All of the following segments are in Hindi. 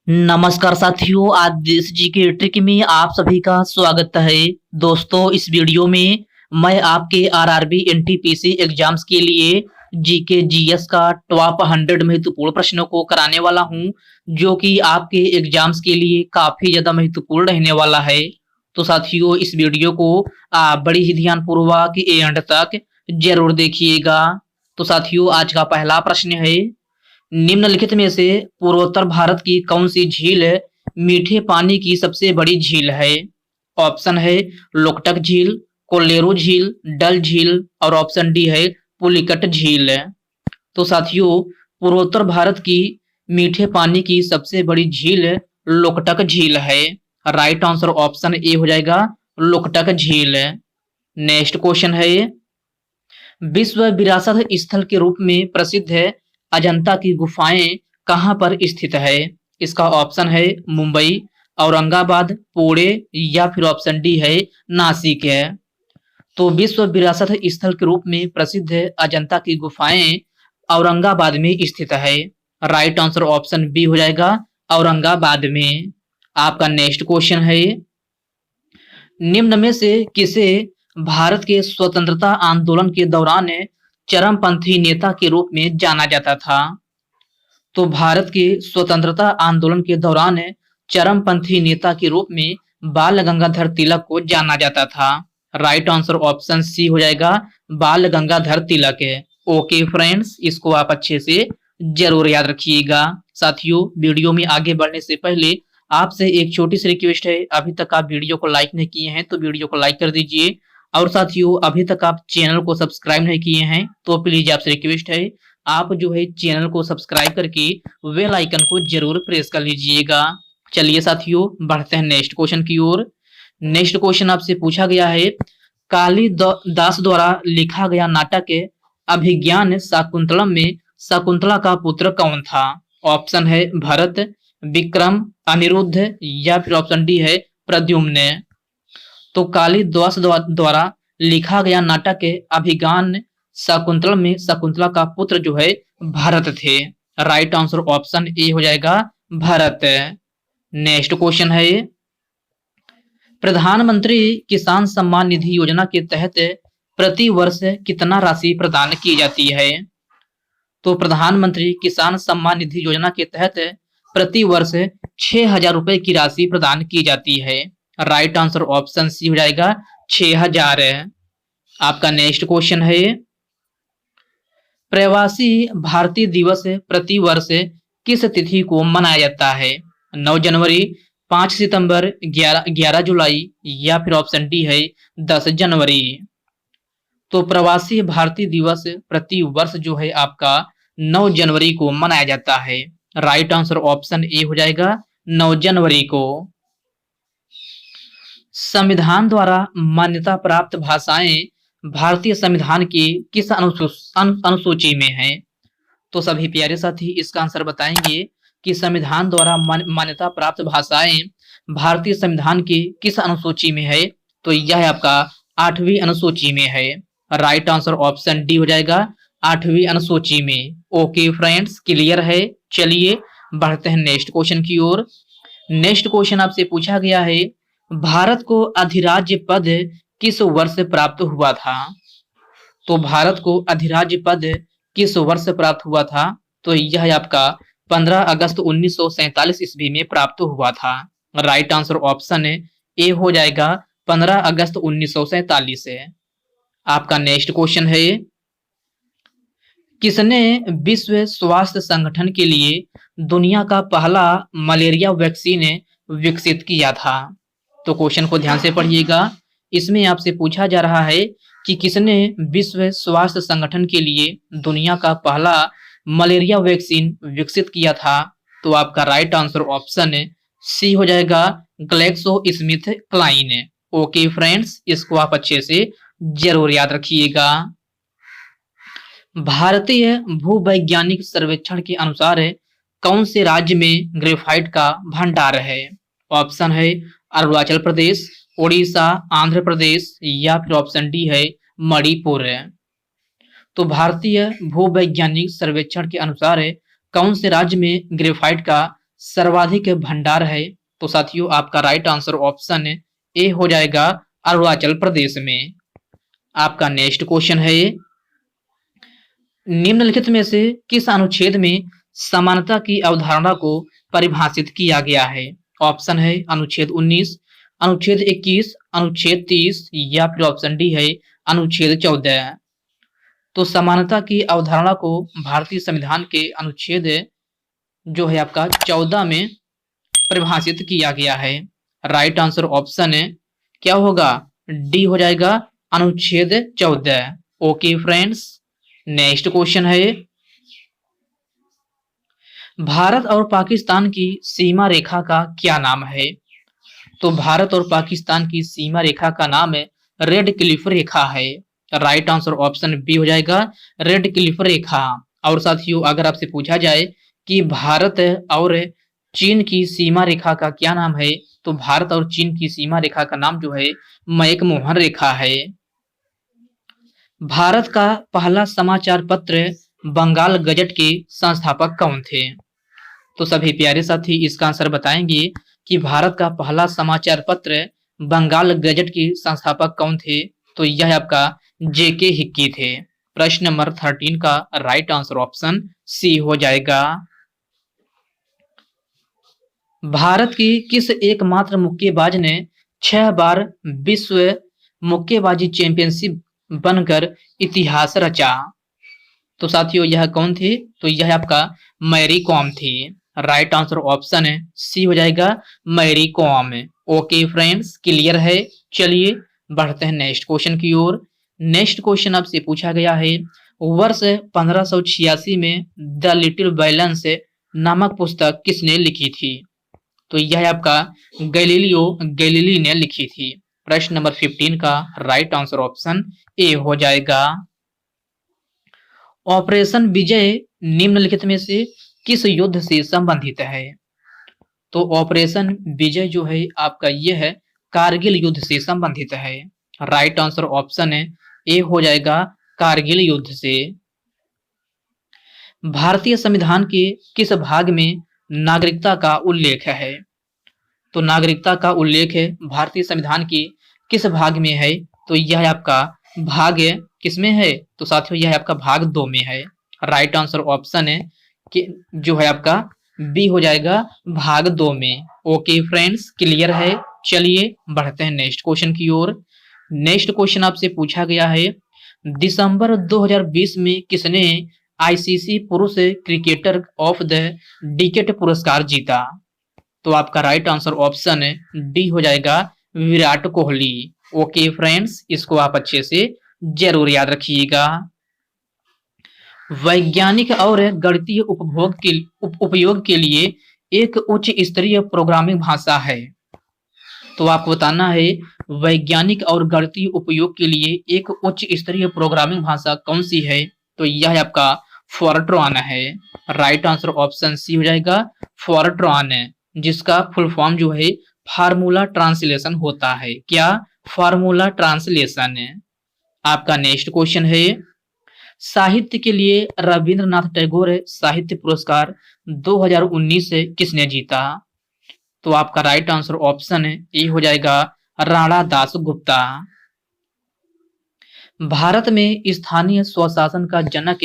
नमस्कार साथियों, आज देश जी के ट्रिक में आप सभी का स्वागत है। दोस्तों, इस वीडियो में मैं आपके आरआरबी एनटीपीसी एग्जाम्स के लिए जीके जीएस का टॉप 100 महत्वपूर्ण प्रश्नों को कराने वाला हूं, जो कि आपके एग्जाम्स के लिए काफी ज्यादा महत्वपूर्ण रहने वाला है। तो साथियों, इस वीडियो को आप बड़ी ही ध्यानपूर्वक एंड तक जरूर देखिएगा। तो साथियों, आज का पहला प्रश्न है, निम्नलिखित में से पूर्वोत्तर भारत की कौन सी झील मीठे पानी की सबसे बड़ी झील है? ऑप्शन है लोकटक झील, कोल्लेरू झील, डल झील और ऑप्शन डी है पुलिकट झील। तो साथियों, पूर्वोत्तर भारत की मीठे पानी की सबसे बड़ी झील लोकटक झील है। राइट आंसर ऑप्शन ए हो जाएगा लोकटक झील। नेक्स्ट क्वेश्चन है, विश्व विरासत स्थल के रूप में प्रसिद्ध है अजंता की गुफाएं कहां पर स्थित है? इसका ऑप्शन है मुंबई, औरंगाबाद, पुणे या फिर ऑप्शन डी है नासिक है। तो विश्व विरासत स्थल के रूप में प्रसिद्ध है अजंता की गुफाएं औरंगाबाद में स्थित है। राइट आंसर ऑप्शन बी हो जाएगा औरंगाबाद में। आपका नेक्स्ट क्वेश्चन है, निम्न में से किसे भारत के स्वतंत्रता आंदोलन के दौरान चरमपंथी नेता के रूप में जाना जाता था? तो भारत के स्वतंत्रता आंदोलन के दौरान चरमपंथी नेता के रूप में बाल गंगाधर तिलक को जाना जाता था। राइट आंसर ऑप्शन सी हो जाएगा बाल गंगाधर तिलक है। ओके फ्रेंड्स, इसको आप अच्छे से जरूर याद रखिएगा। साथियों, वीडियो में आगे बढ़ने से पहले आपसे एक छोटी सी रिक्वेस्ट है, अभी तक आप वीडियो को लाइक नहीं किए हैं तो वीडियो को लाइक कर दीजिए। और साथियों, अभी तक आप चैनल को सब्सक्राइब नहीं किए हैं तो प्लीज आपसे रिक्वेस्ट है, आप जो है चैनल को सब्सक्राइब करके बेल आइकन को जरूर प्रेस कर लीजिएगा। चलिए साथियों, बढ़ते हैं नेक्स्ट क्वेश्चन की ओर। नेक्स्ट क्वेश्चन आपसे पूछा गया है, कालिदास द्वारा लिखा गया नाटक अभिज्ञान शाकुंतलम में शकुंतला का पुत्र कौन था? ऑप्शन है भरत, विक्रम, अनिरुद्ध या फिर ऑप्शन डी है प्रद्युम्न। तो कालिदास द्वारा लिखा गया नाटक अभिज्ञान शाकुंतलम में शकुंतला का पुत्र जो है भरत थे। राइट आंसर ऑप्शन ए हो जाएगा भरत। नेक्स्ट क्वेश्चन है, प्रधानमंत्री किसान सम्मान निधि योजना के तहत प्रति वर्ष कितना राशि प्रदान की जाती है? तो प्रधानमंत्री किसान सम्मान निधि योजना के तहत प्रति वर्ष 6,000 रुपए की राशि प्रदान की जाती है। राइट आंसर ऑप्शन सी हो जाएगा 6,000। आपका नेक्स्ट क्वेश्चन है, प्रवासी भारतीय दिवस प्रति वर्ष किस तिथि को मनाया जाता है? 9 जनवरी, 5 सितंबर, 11 जुलाई या फिर ऑप्शन डी है 10 जनवरी। तो प्रवासी भारतीय दिवस प्रति वर्ष जो है आपका 9 जनवरी को मनाया जाता है। राइट आंसर ऑप्शन ए हो जाएगा 9 जनवरी को। संविधान द्वारा मान्यता प्राप्त भाषाएं भारतीय संविधान की किस अनुसूची में है? तो सभी प्यारे साथी इसका आंसर बताएंगे कि संविधान द्वारा मान्यता प्राप्त भाषाएं भारतीय संविधान की किस अनुसूची में है? तो यह आपका 8वीं अनुसूची में है। राइट आंसर ऑप्शन डी हो जाएगा 8वीं अनुसूची में। ओके फ्रेंड्स, क्लियर है। चलिए बढ़ते हैं नेक्स्ट क्वेश्चन की ओर। नेक्स्ट क्वेश्चन आपसे पूछा गया है, भारत को अधिराज्य पद किस वर्ष प्राप्त हुआ था? तो भारत को अधिराज्य पद किस वर्ष प्राप्त हुआ था? तो यह आपका 15 अगस्त 1947 ईस्वी में प्राप्त हुआ था। राइट आंसर ऑप्शन ए हो जाएगा 15 अगस्त 1947 है। आपका नेक्स्ट क्वेश्चन है, किसने विश्व स्वास्थ्य संगठन के लिए दुनिया का पहला मलेरिया वैक्सीन विकसित किया था? तो क्वेश्चन को ध्यान से पढ़िएगा। इसमें आपसे पूछा जा रहा है कि किसने विश्व स्वास्थ्य संगठन के लिए दुनिया का पहला मलेरिया वैक्सीन विकसित किया था? तो आपका राइट आंसर ऑप्शन सी हो जाएगा GlaxoSmithKline. Okay friends, इसको आप अच्छे से जरूर याद रखिएगा। भारतीय भूवैज्ञानिक सर्वेक्षण के अनुसार कौन से राज्य में ग्रेफाइट का भंडार है? ऑप्शन है अरुणाचल प्रदेश, उड़ीसा, आंध्र प्रदेश या फिर ऑप्शन डी है मणिपुर। तो भारतीय भूवैज्ञानिक सर्वेक्षण के अनुसार कौन से राज्य में ग्रेफाइट का सर्वाधिक भंडार है? तो साथियों आपका राइट आंसर ऑप्शन ए हो जाएगा अरुणाचल प्रदेश में। आपका नेक्स्ट क्वेश्चन है, निम्नलिखित में से किस अनुच्छेद में समानता की अवधारणा को परिभाषित किया गया है? ऑप्शन है अनुच्छेद 19, अनुच्छेद 21, अनुच्छेद 30 या फिर ऑप्शन डी है अनुच्छेद 14। तो समानता की अवधारणा को भारतीय संविधान के अनुच्छेद जो है आपका 14 में परिभाषित किया गया है। राइट आंसर ऑप्शन क्या होगा? डी हो जाएगा अनुच्छेद 14। ओके फ्रेंड्स, नेक्स्ट क्वेश्चन है, भारत और पाकिस्तान की सीमा रेखा का क्या नाम है? तो भारत और पाकिस्तान की सीमा रेखा का नाम है रेड क्लिफ रेखा है। राइट आंसर ऑप्शन बी हो जाएगा रेड क्लिफ रेखा। और साथियों अगर आपसे पूछा जाए कि भारत और चीन की सीमा रेखा का क्या नाम है, तो भारत और चीन की सीमा रेखा का नाम जो है मैकमोहन रेखा है। भारत का पहला समाचार पत्र बंगाल गजट के संस्थापक कौन थे? तो सभी प्यारे साथी इसका आंसर बताएंगे कि भारत का पहला समाचार पत्र बंगाल गजट के संस्थापक कौन थे? तो यह आपका जेके हिक्की थे। प्रश्न नंबर 13 का राइट आंसर ऑप्शन सी हो जाएगा। भारत की किस एकमात्र मुक्केबाज ने 6 बार विश्व मुक्केबाजी चैंपियनशिप बनकर इतिहास रचा? तो साथियों यह कौन थी? तो यह आपका मैरी कॉम थी। राइट आंसर ऑप्शन सी हो जाएगा Mary Kom. Okay friends, clear है। चलिए बढ़ते हैं नेक्स्ट क्वेश्चन की ओर। नेक्स्ट क्वेश्चन आपसे पूछा गया है, वर्ष 1586 में द लिटिल बैलेंस नामक पुस्तक किसने लिखी थी? तो यह आपका गैलीलियो गैलीली ने लिखी थी। प्रश्न नंबर 15 का राइट आंसर ऑप्शन ए हो जाएगा। ऑपरेशन विजय निम्नलिखित में से किस युद्ध से संबंधित है? तो ऑपरेशन विजय जो है आपका यह है कारगिल युद्ध से संबंधित है। राइट आंसर ऑप्शन ए हो जाएगा कारगिल युद्ध से। भारतीय संविधान के किस भाग में नागरिकता का उल्लेख है? तो नागरिकता का उल्लेख है भारतीय संविधान की किस भाग में है? तो यह आपका भाग किसमें है? तो साथियों यह आपका भाग 2 में है। राइट आंसर ऑप्शन है कि जो है आपका बी हो जाएगा भाग 2 में। ओके फ्रेंड्स, क्लियर है। चलिए बढ़ते हैं नेक्स्ट क्वेश्चन की ओर। नेक्स्ट क्वेश्चन आपसे पूछा गया है, दिसंबर 2020 में किसने आईसीसी पुरुष क्रिकेटर ऑफ द डिकेड पुरस्कार जीता? तो आपका राइट आंसर ऑप्शन डी हो जाएगा विराट कोहली। ओके फ्रेंड्स, इसको आप अच्छे से जरूर याद रखिएगा। वैज्ञानिक और गणितीय उपयोग के लिए एक उच्च स्तरीय प्रोग्रामिंग भाषा है। तो आपको बताना है वैज्ञानिक और गणितीय उपयोग के लिए एक उच्च स्तरीय प्रोग्रामिंग भाषा कौन सी है? तो यह आपका फोर्ट्रॉन है। राइट आंसर ऑप्शन सी हो जाएगा फोर्ट्रॉन, जिसका फुल फॉर्म जो है फार्मूला ट्रांसलेशन होता है। क्या? Formula translation. आपका नेक्स्ट क्वेश्चन है, साहित्य के लिए रविंद्रनाथ टैगोर साहित्य पुरस्कार 2019 से किसने जीता? तो आपका राइट आंसर ऑप्शन ए हो जाएगा राणा दास गुप्ता। भारत में स्थानीय स्वशासन का जनक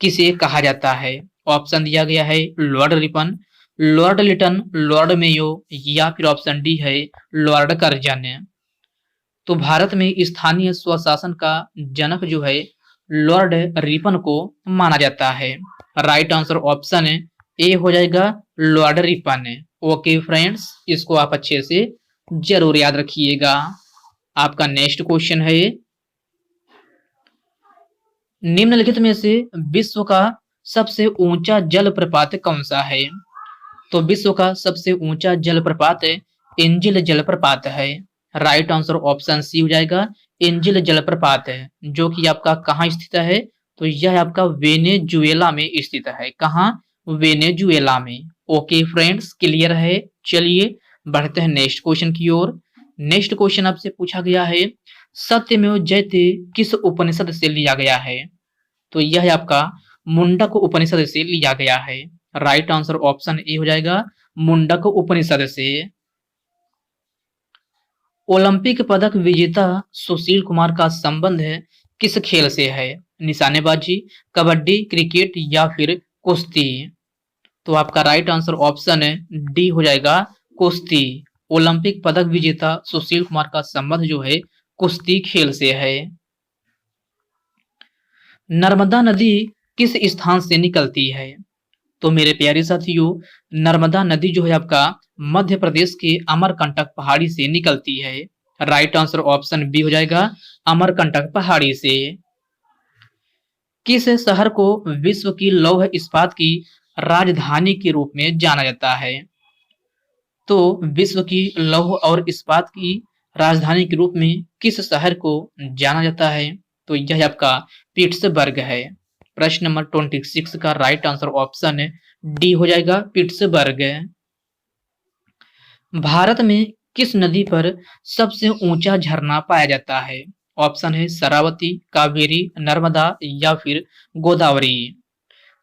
किसे कहा जाता है? ऑप्शन दिया गया है Lord Ripon, Lord Lytton, Lord Mayo या फिर ऑप्शन डी है लॉर्ड कर्जन। तो भारत में स्थानीय स्वशासन का जनक जो है लॉर्ड रिपन को माना जाता है। राइट आंसर ऑप्शन ए हो जाएगा लॉर्ड रिपन। ओके फ्रेंड्स, इसको आप अच्छे से जरूर याद रखिएगा। आपका नेक्स्ट क्वेश्चन है, निम्नलिखित में से विश्व का सबसे ऊंचा जलप्रपात कौन सा है? तो विश्व का सबसे ऊंचा जलप्रपात एंजिल जलप्रपात है। राइट आंसर ऑप्शन सी हो जाएगा एंजिल जलप्रपात है, जो कि आपका कहाँ स्थित है? तो यह आपका वेनेजुएला में स्थित है। कहाँ? वेनेजुएला में। ओके फ्रेंड्स, क्लियर है। चलिए बढ़ते हैं नेक्स्ट क्वेश्चन की ओर। नेक्स्ट क्वेश्चन आपसे पूछा गया है, सत्यमेव जयते किस उपनिषद से लिया गया है? तो यह आपका मुंडक उपनिषद से लिया गया है। राइट आंसर ऑप्शन ए हो जाएगा मुंडक उपनिषद से। ओलंपिक पदक विजेता सुशील कुमार का संबंध है किस खेल से है? निशानेबाजी, कबड्डी, क्रिकेट या फिर कुश्ती? तो आपका राइट आंसर ऑप्शन डी हो जाएगा कुश्ती। ओलंपिक पदक विजेता सुशील कुमार का संबंध जो है कुश्ती खेल से है। नर्मदा नदी किस स्थान से निकलती है? तो मेरे प्यारे साथियों, नर्मदा नदी जो है आपका मध्य प्रदेश के अमरकंटक पहाड़ी से निकलती है। राइट आंसर ऑप्शन बी हो जाएगा अमरकंटक पहाड़ी से। किस शहर को विश्व की लौह इस्पात की राजधानी के रूप में जाना जाता है? तो विश्व की लौह और इस्पात की राजधानी के रूप में किस शहर को जाना जाता है? तो यह आपका पिट्सबर्ग है। प्रश्न नंबर 26 का राइट आंसर ऑप्शन डी हो जाएगा पिट्सबर्ग। भारत में किस नदी पर सबसे ऊंचा झरना पाया जाता है? ऑप्शन है शरावती, कावेरी, नर्मदा या फिर गोदावरी।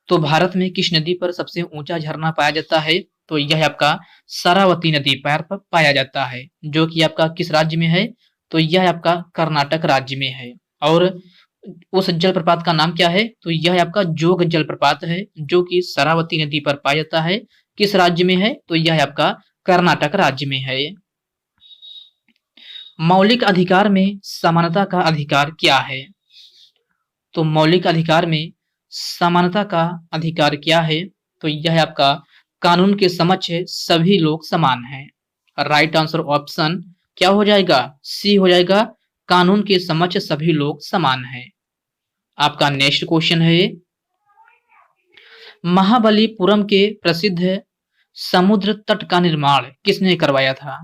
तो भारत में किस नदी पर सबसे ऊंचा झरना पाया जाता है? तो यह आपका शरावती नदी पर पाया जाता है, जो कि आपका किस राज्य में है? तो यह आपका कर्नाटक राज्य में है। और उस जलप्रपात का नाम क्या है? तो यह आपका जोग जलप्रपात है, जो कि शरावती नदी पर पाया जाता है। किस राज्य में है? तो यह आपका कर्नाटक राज्य में है। मौलिक अधिकार में समानता का अधिकार क्या है? तो मौलिक अधिकार में समानता का अधिकार क्या है? तो यह आपका कानून के समक्ष सभी लोग समान हैं। राइट आंसर ऑप्शन क्या हो जाएगा? सी हो जाएगा, कानून के समक्ष सभी लोग समान हैं। आपका नेक्स्ट क्वेश्चन है, महाबलीपुरम के प्रसिद्ध समुद्र तट का निर्माण किसने करवाया था?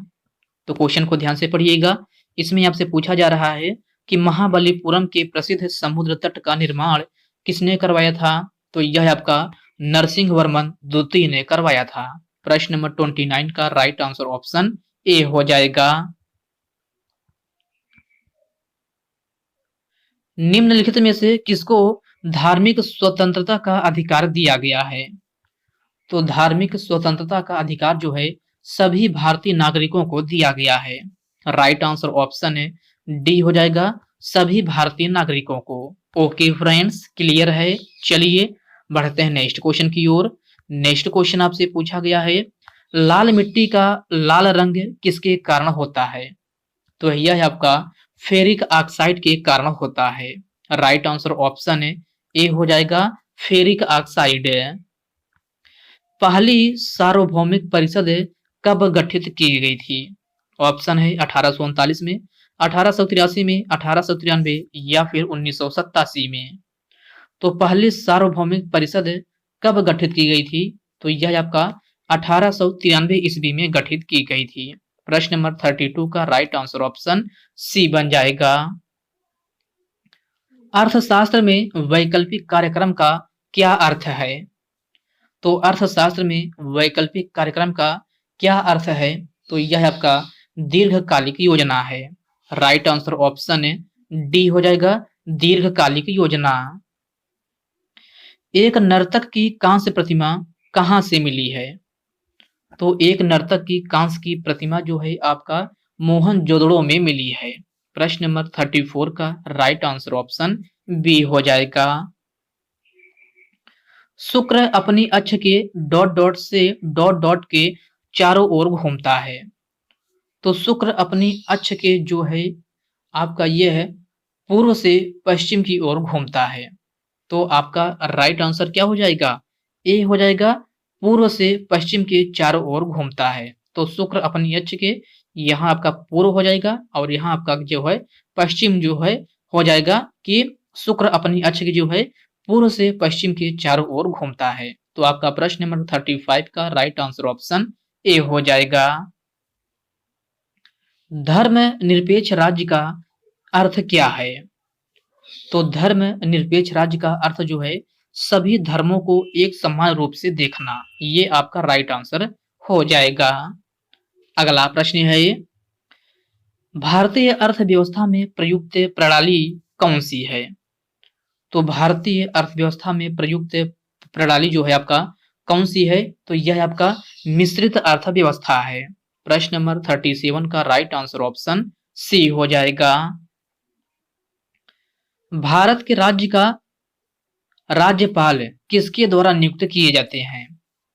तो क्वेश्चन को ध्यान से पढ़िएगा। इसमें आपसे पूछा जा रहा है कि महाबलीपुरम के प्रसिद्ध समुद्र तट का निर्माण किसने करवाया था? तो यह आपका नरसिंहवर्मन द्वितीय ने करवाया था। प्रश्न नंबर 29 का राइट आंसर ऑप्शन ए हो जाएगा। निम्नलिखित में से किसको धार्मिक स्वतंत्रता का अधिकार दिया गया है? तो धार्मिक स्वतंत्रता का अधिकार जो है सभी भारतीय नागरिकों को दिया गया है। राइट आंसर ऑप्शन है डी हो जाएगा, सभी भारतीय नागरिकों को। ओके फ्रेंड्स, क्लियर है। चलिए बढ़ते हैं नेक्स्ट क्वेश्चन की ओर। नेक्स्ट क्वेश्चन आपसे पूछा गया है, लाल मिट्टी का लाल रंग किसके कारण होता है? तो यह आपका फेरिक ऑक्साइड के कारण होता है। राइट आंसर ऑप्शन है ए हो जाएगा फेरिक ऑक्साइड। पहली सार्वभौमिक परिषद कब गठित की गई थी? ऑप्शन है 1839 में, 1883 में, 1893 या फिर 1987 में। तो पहली सार्वभौमिक परिषद कब गठित की गई थी? तो यह आपका 1893 ईस्वी में गठित की गई थी। प्रश्न नंबर 32 का राइट आंसर ऑप्शन सी बन जाएगा। अर्थशास्त्र में वैकल्पिक कार्यक्रम का क्या अर्थ है? तो अर्थशास्त्र में वैकल्पिक कार्यक्रम का क्या अर्थ है? तो यह आपका दीर्घकालिक योजना है। राइट आंसर ऑप्शन डी हो जाएगा दीर्घकालिक योजना। एक नर्तक की कांस्य प्रतिमा कहां से मिली है? तो एक नर्तक की कांस्य की प्रतिमा जो है आपका मोहनजोदड़ो में मिली है। प्रश्न नंबर 34 का राइट आंसर ऑप्शन बी हो जाएगा। शुक्र अपनी अक्ष के डॉट डॉट से डॉट डॉट के चारों ओर घूमता है। तो शुक्र अपनी अक्ष के जो है आपका ये है पूर्व से पश्चिम की ओर घूमता है। तो आपका राइट आंसर क्या हो जाएगा? ए हो जाएगा, पूर्व से पश्चिम के चारों ओर घूमता है। तो शुक्र अपनी अक्ष के यहाँ आपका पूर्व हो जाएगा और यहाँ आपका जो है पश्चिम जो है हो जाएगा कि शुक्र अपनी अक्ष के जो है पूर्व से पश्चिम के चारों ओर घूमता है। तो आपका प्रश्न नंबर 35 का राइट आंसर ऑप्शन ए हो जाएगा। धर्म निरपेक्ष राज्य का अर्थ क्या है? तो धर्म निरपेक्ष राज्य का अर्थ जो है सभी धर्मों को एक समान रूप से देखना, ये आपका राइट आंसर हो जाएगा। अगला प्रश्न है, भारतीय अर्थव्यवस्था में प्रयुक्त प्रणाली कौन सी है? तो भारतीय अर्थव्यवस्था में प्रयुक्त प्रणाली जो है आपका कौन सी है? तो यह आपका मिश्रित अर्थव्यवस्था है। प्रश्न नंबर 37 का राइट आंसर ऑप्शन सी हो जाएगा। भारत के राज्य का राज्यपाल किसके द्वारा नियुक्त किए जाते हैं?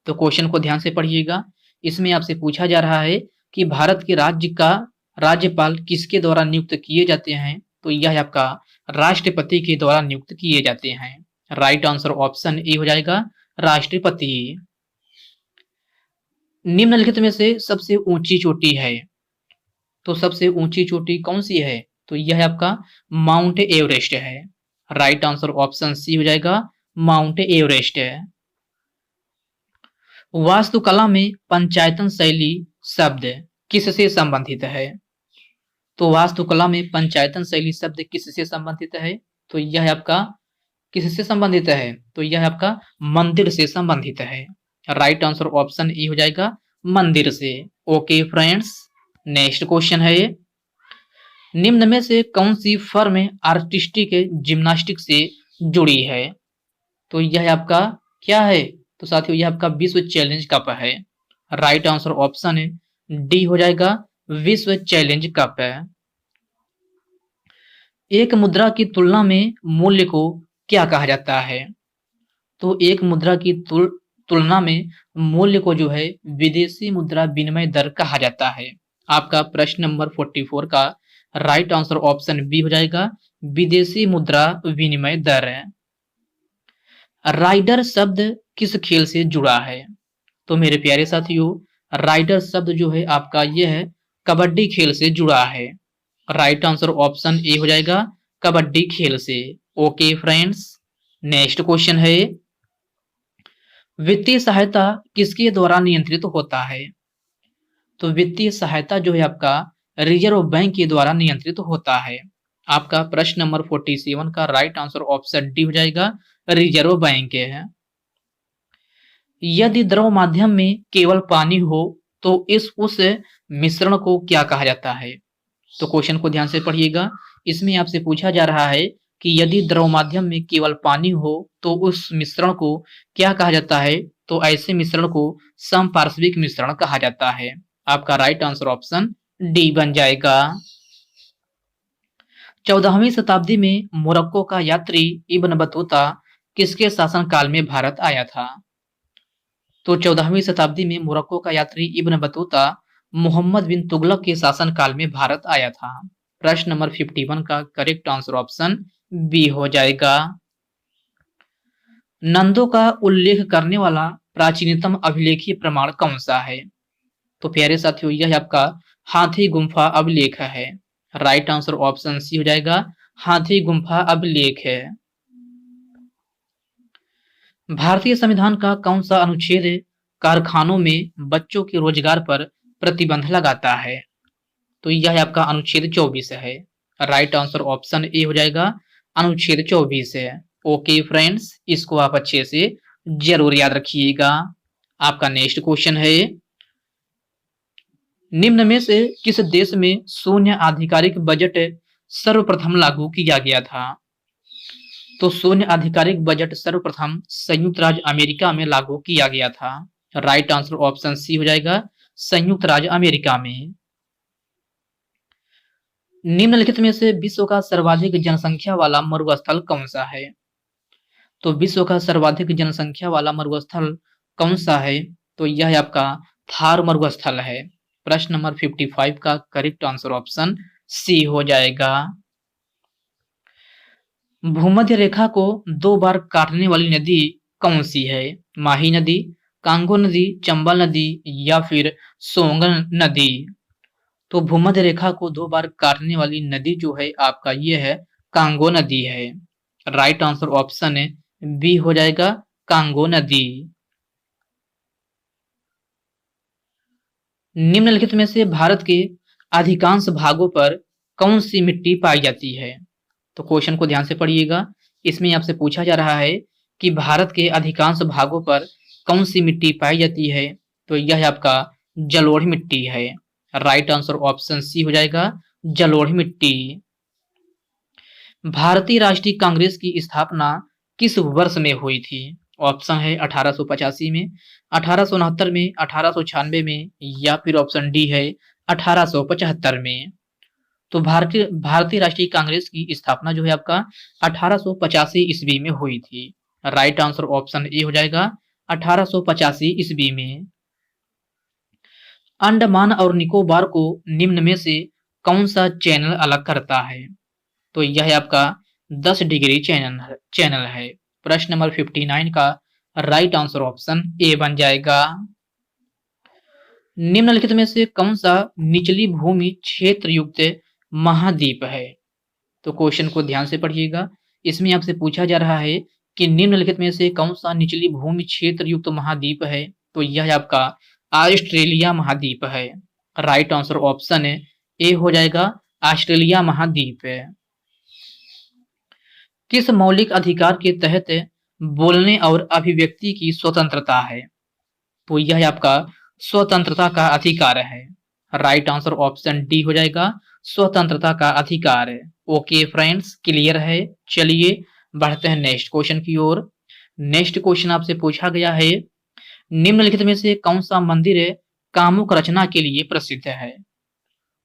तो क्वेश्चन को ध्यान से पढ़िएगा। इसमें आपसे पूछा जा रहा है कि भारत के राज्य का राज्यपाल किसके द्वारा नियुक्त किए जाते हैं? तो यह आपका राष्ट्रपति के द्वारा नियुक्त किए जाते हैं। राइट आंसर ऑप्शन ए हो जाएगा, राष्ट्रपति। निम्नलिखित में से सबसे ऊंची चोटी है, तो सबसे ऊंची चोटी कौन सी है? तो यह आपका माउंट एवरेस्ट है। राइट आंसर ऑप्शन सी हो जाएगा, माउंट एवरेस्ट है। वास्तुकला में पंचायतन शैली शब्द किससे संबंधित है? तो वास्तुकला में पंचायतन शैली शब्द किससे संबंधित है? तो यह आपका किससे संबंधित है? तो यह आपका मंदिर से संबंधित है। राइट आंसर ऑप्शन ए हो जाएगा, मंदिर से। ओके फ्रेंड्स, नेक्स्ट क्वेश्चन है, निम्न में से कौन सी फर्म आर्टिस्टिक जिम्नास्टिक से जुड़ी है? तो यह आपका क्या है? तो साथियों यह आपका विश्व चैलेंज कप है। राइट आंसर ऑप्शन डी हो जाएगा, विश्व चैलेंज कप है। एक मुद्रा की तुलना में मूल्य को क्या कहा जाता है? तो एक मुद्रा की तुलना में मूल्य को जो है विदेशी मुद्रा विनिमय दर कहा जाता है। आपका प्रश्न नंबर 44 का राइट आंसर ऑप्शन बी हो जाएगा, विदेशी मुद्रा विनिमय दर है। राइडर शब्द किस खेल से जुड़ा है? तो मेरे प्यारे साथियों, राइडर शब्द जो है आपका ये है कबड्डी खेल से जुड़ा है। राइट आंसर ऑप्शन ए हो जाएगा, कबड्डी खेल से। ओके फ्रेंड्स, नेक्स्ट क्वेश्चन है, वित्तीय सहायता किसके द्वारा नियंत्रित होता है? तो वित्तीय सहायता जो है आपका रिजर्व बैंक के द्वारा नियंत्रित होता है। आपका प्रश्न नंबर 47 का राइट आंसर ऑप्शन डी हो जाएगा, रिजर्व बैंक है। यदि द्रव माध्यम में केवल पानी हो तो उस मिश्रण को क्या कहा जाता है? तो क्वेश्चन को ध्यान से पढ़िएगा। इसमें आपसे पूछा जा रहा है कि यदि द्रव माध्यम में केवल पानी हो तो उस मिश्रण को क्या कहा जाता है? तो ऐसे मिश्रण को समपार्श्विक मिश्रण कहा जाता है। आपका राइट आंसर ऑप्शन डी बन जाएगा। 14वीं शताब्दी में मोरक्को का यात्री इब्न बतूता किसके शासनकाल में भारत आया था? तो 14वीं शताब्दी में मोरक्को का यात्री इब्न बतूता मोहम्मद बिन तुगलक के शासनकाल में भारत आया था। प्रश्न नंबर 51 का करेक्ट आंसर ऑप्शन बी हो जाएगा। नंदों का उल्लेख करने वाला प्राचीनतम अभिलेखीय प्रमाण कौन सा है? तो प्यारे साथियों यह आपका हाथी गुम्फा अभिलेख है। राइट आंसर ऑप्शन सी हो जाएगा, हाथी गुम्फा अभिलेख है। भारतीय संविधान का कौन सा अनुच्छेद कारखानों में बच्चों के रोजगार पर प्रतिबंध लगाता है? तो यह आपका अनुच्छेद 24 है। राइट आंसर ऑप्शन ए हो जाएगा, अनुच्छेद 24 है। ओके फ्रेंड्स, इसको आप अच्छे से जरूर याद रखिएगा। आपका नेक्स्ट क्वेश्चन है, निम्न में से किस देश में शून्य आधिकारिक बजट सर्वप्रथम लागू किया गया था? तो शून्य आधिकारिक बजट सर्वप्रथम संयुक्त राज्य अमेरिका में लागू किया गया था। राइट आंसर ऑप्शन सी हो जाएगा, संयुक्त राज्य अमेरिका में। निम्नलिखित में से विश्व का सर्वाधिक जनसंख्या वाला मरुस्थल कौन सा है? तो विश्व का सर्वाधिक जनसंख्या वाला मरुस्थल कौन सा है? तो यह आपका थार मरुस्थल है। प्रश्न नंबर 55 का करेक्ट आंसर ऑप्शन सी हो जाएगा। भूमध्य रेखा को 2 बार काटने वाली नदी कौन सी है? माही नदी, कांगो नदी, चंबल नदी या फिर सोंगन नदी? तो भूमध्य रेखा को 2 बार काटने वाली नदी जो है आपका ये है कांगो नदी है। राइट आंसर ऑप्शन बी हो जाएगा, कांगो नदी। निम्नलिखित में से भारत के अधिकांश भागों पर कौन सी मिट्टी पाई जाती है? तो क्वेश्चन को ध्यान से पढ़िएगा। इसमें आपसे पूछा जा रहा है कि भारत के अधिकांश भागों पर कौन सी मिट्टी पाई जाती है? तो यह आपका जलोढ़ मिट्टी है। राइट आंसर ऑप्शन सी हो जाएगा, जलोढ़ मिट्टी। भारतीय राष्ट्रीय कांग्रेस की स्थापना किस वर्ष में हुई थी? ऑप्शन है 1885 में, 1869 में, 1896 में, या फिर ऑप्शन डी है 1875 में। तो भारतीय राष्ट्रीय कांग्रेस की स्थापना जो है आपका 1885 ईस्वी में हुई थी। राइट आंसर ऑप्शन ए हो जाएगा 1885 ईस्वी में। अंडमान और निकोबार को निम्न में से कौन सा चैनल अलग करता है? तो यह है आपका 10 डिग्री चैनल है। प्रश्न नंबर 59 का राइट आंसर ऑप्शन ए बन जाएगा। निम्नलिखित में से कौन सा निचली भूमि क्षेत्र युक्त महाद्वीप है? तो क्वेश्चन को ध्यान से पढ़िएगा। इसमें आपसे पूछा जा रहा है कि निम्नलिखित में से कौन सा निचली भूमि क्षेत्र युक्त महाद्वीप है? तो यह आपका ऑस्ट्रेलिया महाद्वीप है। राइट आंसर ऑप्शन ए हो जाएगा ऑस्ट्रेलिया महाद्वीप है। किस मौलिक अधिकार के तहत बोलने और अभिव्यक्ति की स्वतंत्रता है? तो यह आपका स्वतंत्रता का अधिकार है। राइट आंसर ऑप्शन डी हो जाएगा स्वतंत्रता का अधिकार है। ओके फ्रेंड्स, क्लियर है। चलिए बढ़ते हैं नेक्स्ट क्वेश्चन की ओर। नेक्स्ट क्वेश्चन आपसे पूछा गया है, निम्नलिखित में से कौन सा मंदिर कामुक रचना के लिए प्रसिद्ध है?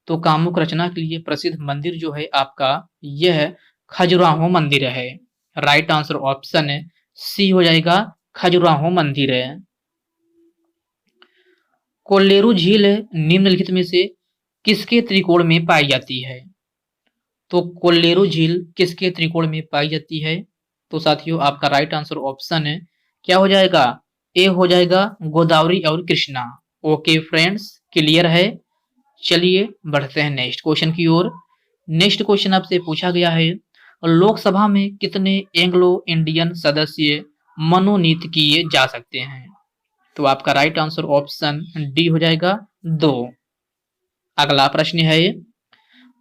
तो कामुक रचना के लिए प्रसिद्ध मंदिर जो है आपका यह खजुराहो मंदिर है। राइट आंसर ऑप्शन सी हो जाएगा खजुराहो मंदिर है। कोल्लेरू झील निम्नलिखित में से किसके त्रिकोण में पाई जाती है? तो कोल्लेरू झील किसके त्रिकोण में पाई जाती है? तो साथियों आपका राइट आंसर ऑप्शन क्या हो जाएगा? ए हो जाएगा गोदावरी और कृष्णा। ओके फ्रेंड्स, क्लियर है। चलिए बढ़ते हैं नेक्स्ट क्वेश्चन की ओर। नेक्स्ट क्वेश्चन आपसे पूछा गया है, लोकसभा में कितने एंग्लो इंडियन सदस्य मनोनीत किए जा सकते हैं? तो आपका राइट आंसर ऑप्शन डी हो जाएगा 2। अगला प्रश्न है,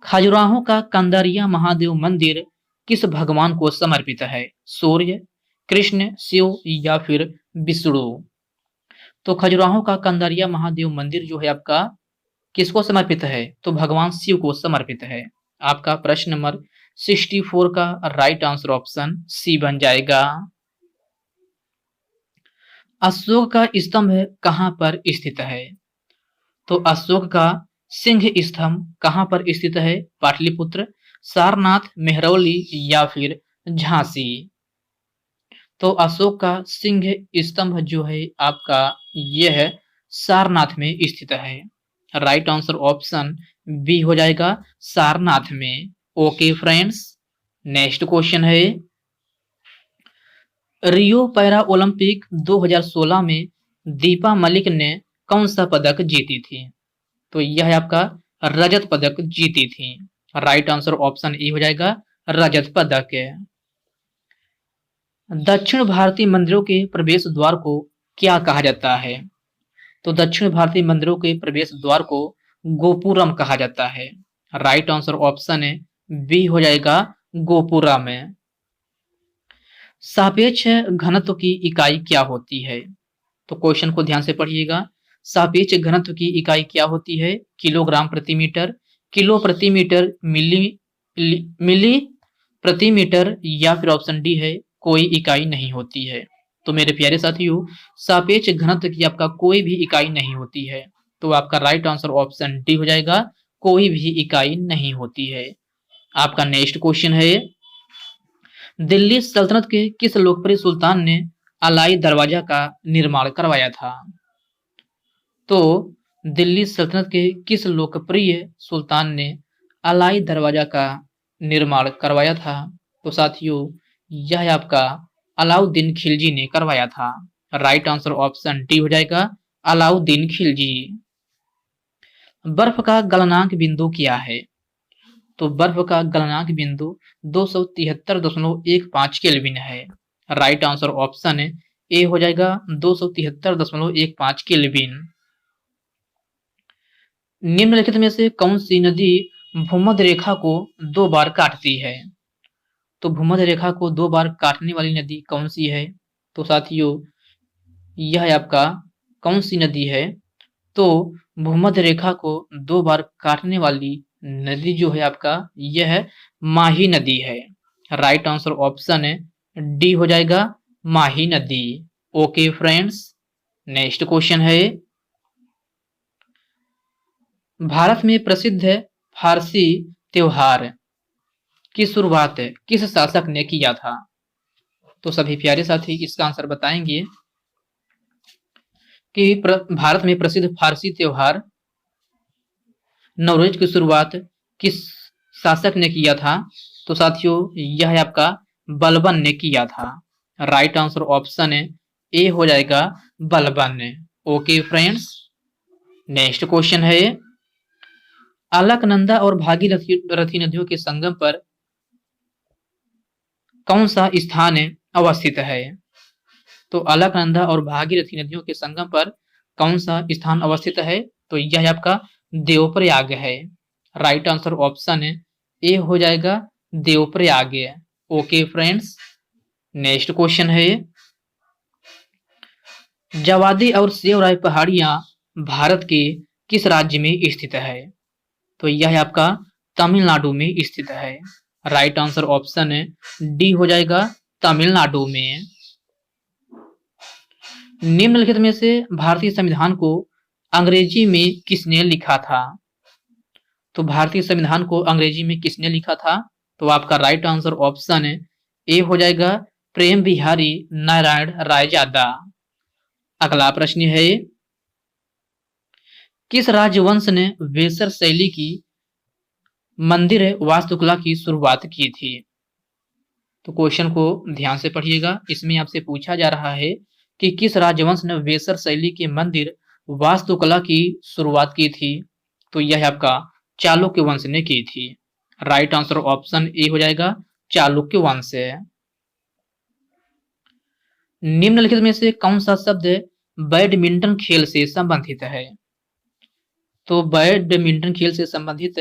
खजुराहो का कंदारिया महादेव मंदिर किस भगवान को समर्पित है? सूर्य, कृष्ण, शिव या फिर विष्णु? तो खजुराहो का कंदारिया महादेव मंदिर जो है आपका किसको समर्पित है? तो भगवान शिव को समर्पित है। आपका प्रश्न नंबर 64 का राइट आंसर ऑप्शन सी बन जाएगा। अशोक का स्तंभ कहां पर स्थित है? तो अशोक का सिंह स्तंभ कहां पर स्थित है? पाटलिपुत्र, सारनाथ, मेहरौली या फिर झांसी? तो अशोक का सिंह स्तंभ जो है आपका यह सारनाथ में स्थित है। राइट आंसर ऑप्शन बी हो जाएगा सारनाथ में। ओके फ्रेंड्स, नेक्स्ट क्वेश्चन है, रियो पैरा ओलंपिक 2016 में दीपा मलिक ने कौन सा पदक जीती थी? तो यह आपका रजत पदक जीती थी। राइट आंसर ऑप्शन ए हो जाएगा रजत पदक है। दक्षिण भारतीय मंदिरों के प्रवेश द्वार को क्या कहा जाता है? तो दक्षिण भारतीय मंदिरों के प्रवेश द्वार को गोपुरम कहा जाता है। राइट आंसर ऑप्शन बी हो जाएगा गोपुरम में। सापेक्ष घनत्व की इकाई क्या होती है? तो क्वेश्चन को ध्यान से पढ़िएगा। सापेक्ष घनत्व की इकाई क्या होती है? किलोग्राम प्रति मीटर, किलो प्रति मीटर, मिली प्रति मीटर या फिर ऑप्शन डी है कोई इकाई नहीं होती है। तो मेरे प्यारे साथियों, सापेक्ष घनत्व की आपका कोई भी इकाई नहीं होती है। तो आपका राइट आंसर ऑप्शन डी हो जाएगा कोई भी इकाई नहीं होती है। आपका नेक्स्ट क्वेश्चन है, दिल्ली सल्तनत के किस लोकप्रिय सुल्तान ने अलाई दरवाजा का निर्माण करवाया था? तो दिल्ली सल्तनत के किस लोकप्रिय सुल्तान ने अलाई दरवाजा का निर्माण करवाया था? तो साथियों यह आपका अलाउद्दीन खिलजी ने करवाया था। राइट आंसर ऑप्शन डी हो जाएगा अलाउद्दीन खिलजी। बर्फ का गलनांक बिंदु क्या है? तो बर्फ का गलनांक बिंदु 273.15 केल्विन है। राइट आंसर ऑप्शन ए हो जाएगा 273.15 केल्विन। निम्नलिखित में से कौन सी नदी भूमध्य रेखा को 2 बार काटती है? तो भूमध्य रेखा को 2 बार काटने वाली नदी कौन सी है? तो साथियों यह आपका कौन सी नदी है? तो भूमध्य रेखा को 2 बार काटने वाली नदी जो है आपका यह माही नदी है। राइट आंसर ऑप्शन डी हो जाएगा माही नदी। ओके फ्रेंड्स, नेक्स्ट क्वेश्चन है, भारत में प्रसिद्ध फारसी त्योहार की शुरुआत किस शासक ने किया था? तो सभी प्यारे साथी इसका आंसर बताएंगे कि भारत में प्रसिद्ध फारसी त्योहार नवरोज की शुरुआत किस शासक ने किया था? तो साथियों यह है आपका बलबन ने किया था। राइट आंसर ऑप्शन ए हो जाएगा बलबन ने। ओके फ्रेंड्स, नेक्स्ट क्वेश्चन है, अलकनंदा और भागीरथी नदियों के संगम पर कौन सा स्थान अवस्थित है? तो अलकनंदा और भागीरथी नदियों के संगम पर कौन सा स्थान अवस्थित है? तो यह आपका देवप्रयाग है। राइट आंसर ऑप्शन ए हो जाएगा Devprayag. Okay friends, next question है, जवादी और सेवराय पहाड़ियां भारत के किस राज्य में स्थित है? तो यह आपका तमिलनाडु में स्थित है। राइट आंसर ऑप्शन डी हो जाएगा तमिलनाडु में। निम्नलिखित में से भारतीय संविधान को अंग्रेजी में किसने लिखा था? तो भारतीय संविधान को अंग्रेजी में किसने लिखा था? तो आपका राइट आंसर ऑप्शन ए हो जाएगा प्रेम बिहारी नारायण रायजादा। अगला प्रश्न है, किस राजवंश ने वेसर शैली की मंदिर वास्तुकला की शुरुआत की थी? तो क्वेश्चन को ध्यान से पढ़िएगा। इसमें आपसे पूछा जा रहा है कि किस राजवंश ने वेसर शैली के मंदिर वास्तुकला की शुरुआत की थी? तो यह आपका चालुक्य वंश ने की थी। राइट आंसर ऑप्शन ए हो जाएगा चालुक्य वंश। निम्नलिखित में से कौन सा शब्द बैडमिंटन खेल से संबंधित है? तो बैडमिंटन खेल से संबंधित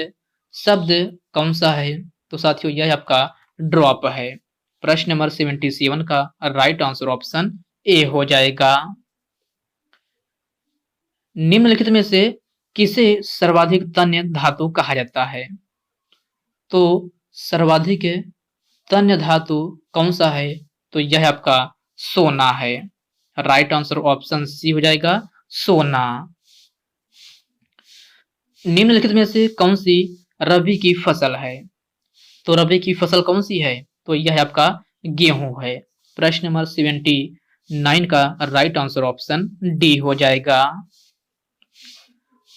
शब्द कौन सा है? तो साथियों यह आपका ड्रॉप है। प्रश्न नंबर 77 का राइट आंसर ऑप्शन ए हो जाएगा। निम्नलिखित में से किसे सर्वाधिक तन्य धातु कहा जाता है? तो सर्वाधिक तन्य धातु कौन सा है? तो यह आपका सोना है। राइट आंसर ऑप्शन सी हो जाएगा सोना। निम्नलिखित में से कौन सी रबी की फसल है? तो रबी की फसल कौन सी है? तो यह आपका गेहूं है। प्रश्न नंबर 79 का राइट आंसर ऑप्शन डी हो जाएगा।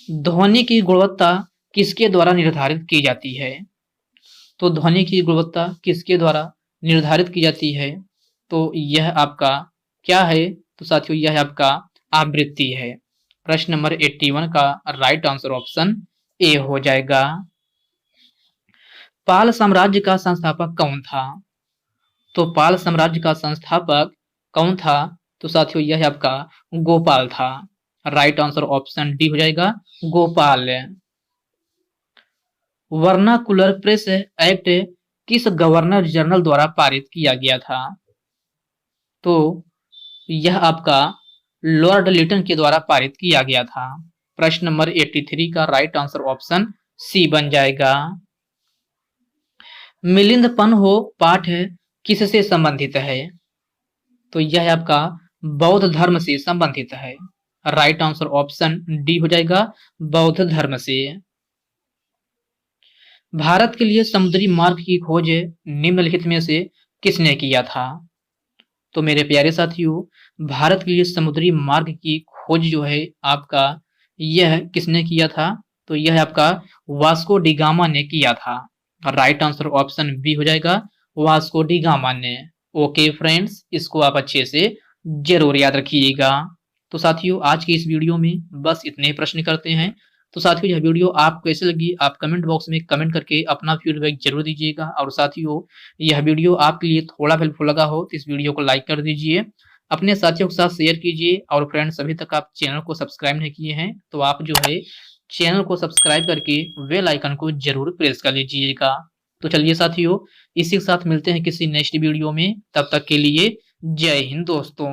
ध्वनि की गुणवत्ता किसके द्वारा निर्धारित की जाती है? तो ध्वनि की गुणवत्ता किसके द्वारा निर्धारित की जाती है? तो यह आपका क्या है? तो साथियों यह आपका आवृत्ति है। प्रश्न नंबर 81 का राइट आंसर ऑप्शन ए हो जाएगा। पाल साम्राज्य का संस्थापक कौन था? तो पाल साम्राज्य का संस्थापक कौन था? तो साथियों यह आपका गोपाल था। राइट आंसर ऑप्शन डी हो जाएगा गोपाल। वर्नाकुलर प्रेस एक्ट किस गवर्नर जनरल द्वारा पारित किया गया था? तो यह आपका लॉर्ड लिटन के द्वारा पारित किया गया था। प्रश्न नंबर 83 का राइट आंसर ऑप्शन सी बन जाएगा। मिलिंद हो पाठ किससे संबंधित है? तो यह आपका बौद्ध धर्म से संबंधित है। राइट आंसर ऑप्शन डी हो जाएगा बौद्ध धर्म से। भारत के लिए समुद्री मार्ग की खोज निम्नलिखित में से किसने किया था? तो मेरे प्यारे साथियों, भारत के लिए समुद्री मार्ग की खोज जो है आपका यह किसने किया था? तो यह आपका वास्को डी गामा ने किया था। राइट आंसर ऑप्शन बी हो जाएगा वास्को डी गामा ने। ओके फ्रेंड्स, इसको आप अच्छे से जरूर याद रखिएगा। तो साथियों आज की इस वीडियो में बस इतने प्रश्न करते हैं। तो साथियों यह वीडियो आपको कैसे लगी आप कमेंट बॉक्स में कमेंट करके अपना फीडबैक जरूर दीजिएगा। और साथियों यह वीडियो आपके लिए थोड़ा हेल्पफुल लगा हो तो इस वीडियो को लाइक कर दीजिए, अपने साथियों के साथ शेयर कीजिए। और फ्रेंड्स अभी तक आप चैनल को सब्सक्राइब नहीं किए हैं तो आप जो है चैनल को सब्सक्राइब करके बेल आइकन को जरूर प्रेस कर लीजिएगा। तो चलिए साथियों इसी के साथ मिलते हैं किसी नेक्स्ट वीडियो में, तब तक के लिए जय हिंद दोस्तों।